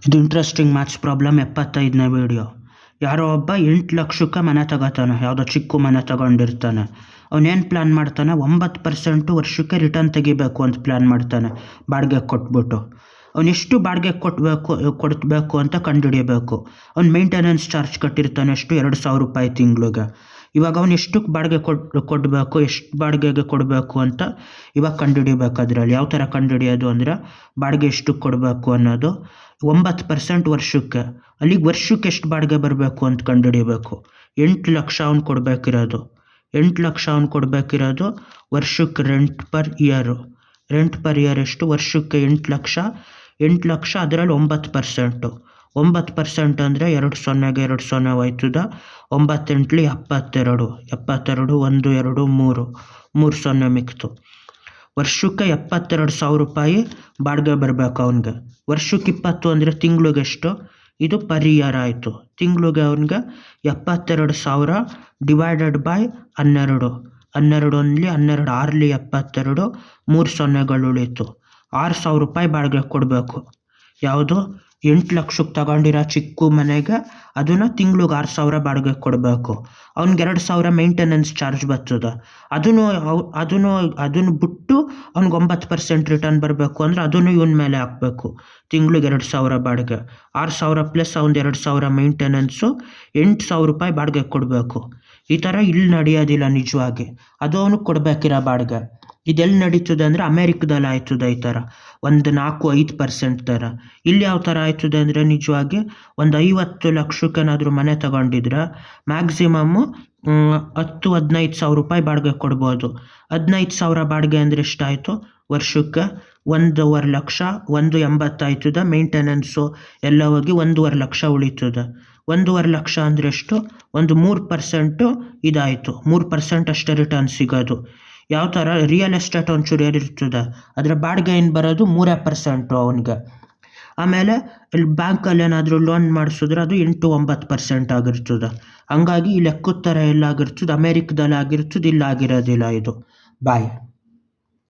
ಇದು interesting maths problem 75ನೇ video. ಯಾರೋ ಒಬ್ಬ 8 ಲಕ್ಷಕ್ಕೆ ಮನೆ ತಗೋತಾನೆ, ಯಾವುದೋ ಚಿಕ್ಕ ಮನೆ ತಗೊಂಡಿರ್ತಾನೆ. ಅವನೇನು ಪ್ಲ್ಯಾನ್ ಮಾಡ್ತಾನೆ, 9% ವರ್ಷಕ್ಕೆ ರಿಟರ್ನ್ ತೆಗಿಬೇಕು ಅಂತ ಪ್ಲ್ಯಾನ್ ಮಾಡ್ತಾನೆ ಬಾಡಿಗೆ ಕೊಟ್ಬಿಟ್ಟು. ಅವನೆಷ್ಟು ಬಾಡಿಗೆ ಕೊಡಬೇಕು ಅಂತ ಕಂಡುಹಿಡಿಯಬೇಕು. ಅವ್ನು ಮೇಂಟೆನೆನ್ಸ್ ಚಾರ್ಜ್ ಕಟ್ಟಿರ್ತಾನೆ, ಎಷ್ಟು 2,000 ರೂಪಾಯಿ ತಿಂಗಳಿಗೆ. ಇವಾಗ ಅವನು ಎಷ್ಟಕ್ಕೆ ಬಾಡಿಗೆ ಕೊಡಬೇಕು, ಎಷ್ಟು ಬಾಡಿಗೆಗೆ ಕೊಡಬೇಕು ಅಂತ ಇವಾಗ ಕಂಡುಹಿಡಿಬೇಕು. ಅದರಲ್ಲಿ ಯಾವ ಥರ ಕಂಡುಹಿಡಿಯೋದು ಅಂದರೆ, ಬಾಡಿಗೆ ಎಷ್ಟಕ್ಕೆ ಕೊಡಬೇಕು ಅನ್ನೋದು 9% ವರ್ಷಕ್ಕೆ. ಅಲ್ಲಿಗೆ ವರ್ಷಕ್ಕೆ ಎಷ್ಟು ಬಾಡಿಗೆ ಬರಬೇಕು ಅಂತ ಕಂಡುಹಿಡಿಯಬೇಕು. 8 ಲಕ್ಷ ಅವ್ನು ಕೊಡಬೇಕಿರೋದು. 8 ಲಕ್ಷ ಅವ್ನು ಕೊಡಬೇಕಿರೋದು ವರ್ಷಕ್ಕೆ ರೆಂಟ್ ಪರ್ ಇಯರ್ ಎಷ್ಟು, ವರ್ಷಕ್ಕೆ 8 ಲಕ್ಷ. 8 ಲಕ್ಷ ಅದರಲ್ಲಿ 9%. 9% ಅಂದರೆ 2 0ಗೆ 2 0 ಹೋಯ್ತದ. 9 8 72. 72 1 2 3 0 ಮಿಕ್ತು. ವರ್ಷಕ್ಕೆ 72,000 ರೂಪಾಯಿ ಬಾಡಿಗೆ ಬರಬೇಕು ಅವನಿಗೆ. ವರ್ಷಕ್ಕೆ 20 ಅಂದರೆ ತಿಂಗ್ಳಿಗೆ ಎಷ್ಟು, ಇದು ಪರ್ ಇಯರ್ ಆಯಿತು. ತಿಂಗ್ಳಿಗೆ ಅವನಿಗೆ 72,000 ಡಿವೈಡೆಡ್ ಬೈ 12. 12 1 12, 6 72, 3 ಸೊನ್ನೆಗಳು ಉಳೀತು. 6,000 ರೂಪಾಯಿ ಬಾಡಿಗೆ ಕೊಡಬೇಕು. ಯಾವುದು 8 ಲಕ್ಷಕ್ಕೆ ತಗೊಂಡಿರೋ ಚಿಕ್ಕ ಮನೆಗೆ ಅದನ್ನು ತಿಂಗ್ಳಿಗೆ 6,000 ಬಾಡಿಗೆ ಕೊಡಬೇಕು. ಅವ್ನಿಗೆ 2,000 ಮೇಂಟೆನೆನ್ಸ್ ಚಾರ್ಜ್ ಬರ್ತದೆ. ಅದನ್ನು ಬಿಟ್ಟು ಅವ್ನಿಗೆ 9% ರಿಟರ್ನ್ ಬರಬೇಕು ಅಂದರೆ ಅದನ್ನು ಇವನ ಮೇಲೆ ಹಾಕಬೇಕು. ತಿಂಗ್ಳಿಗೆ 2,000 ಬಾಡಿಗೆ, 6,000 ಪ್ಲಸ್ ಅವ್ನು 2,000 ಮೇಂಟೆನೆನ್ಸು, 8,000 ರೂಪಾಯಿ ಬಾಡಿಗೆ ಕೊಡಬೇಕು. ಈ ಥರ ಇಲ್ಲಿ ನಡೆಯೋದಿಲ್ಲ ನಿಜವಾಗಿ, ಅದು ಅವನಿಗೆ ಕೊಡಬೇಕಿರೋ ಬಾಡಿಗೆ. ಇದೆಲ್ಲಿ ನಡೀತದೆ ಅಂದರೆ ಅಮೇರಿಕದಲ್ಲಿ ಆಯ್ತದೆ ಈ ಥರ, ಒಂದು 4-5% ಥರ. ಇಲ್ಲಿ ಯಾವ ಥರ ಆಯ್ತದೆ ಅಂದರೆ, ನಿಜವಾಗಿ ಒಂದು 50 ಲಕ್ಷಕ್ಕೇನಾದರೂ ಮನೆ ತಗೊಂಡಿದ್ರೆ ಮ್ಯಾಕ್ಸಿಮಮ್ಮು 10-15 ಸಾವಿರ ರೂಪಾಯಿ ಬಾಡಿಗೆ ಕೊಡ್ಬೋದು. 15,000 ಬಾಡಿಗೆ ಅಂದರೆ ಎಷ್ಟಾಯಿತು ವರ್ಷಕ್ಕೆ? 1.5 ಲಕ್ಷ. 1.80 ಆಯ್ತದೆ. ಮೇಂಟೆನೆನ್ಸು ಎಲ್ಲ ಹೋಗಿ 1.5 ಲಕ್ಷ ಉಳೀತದೆ. 1.5 ಲಕ್ಷ ಅಂದರೆ ಎಷ್ಟು, ಒಂದು 3% ಇದಾಯಿತು. 3% ಅಷ್ಟೇ ರಿಟರ್ನ್ ಸಿಗೋದು. ಯಾವ ಥರ ರಿಯಲ್ ಎಸ್ಟೇಟ್ ಒಂಚೂರು ಏರಿರ್ತದೆ, ಅದರ ಬಾಡಿಗೆ ಏನು ಬರೋದು 3% ಅವನಿಗೆ. ಆಮೇಲೆ ಇಲ್ಲಿ ಬ್ಯಾಂಕಲ್ಲಿ ಏನಾದರೂ ಲೋನ್ ಮಾಡಿಸಿದ್ರೆ ಅದು 8-9% ಆಗಿರ್ತದೆ. ಹಂಗಾಗಿ ಈ ಲೆಕ್ಕದ ಥರ ಎಲ್ಲ ಆಗಿರ್ತದೆ, ಅಮೇರಿಕದಲ್ಲಿ ಆಗಿರ್ತದೆ, ಇಲ್ಲಿ ಆಗಿರೋದಿಲ್ಲ ಇದು. ಬಾಯ್.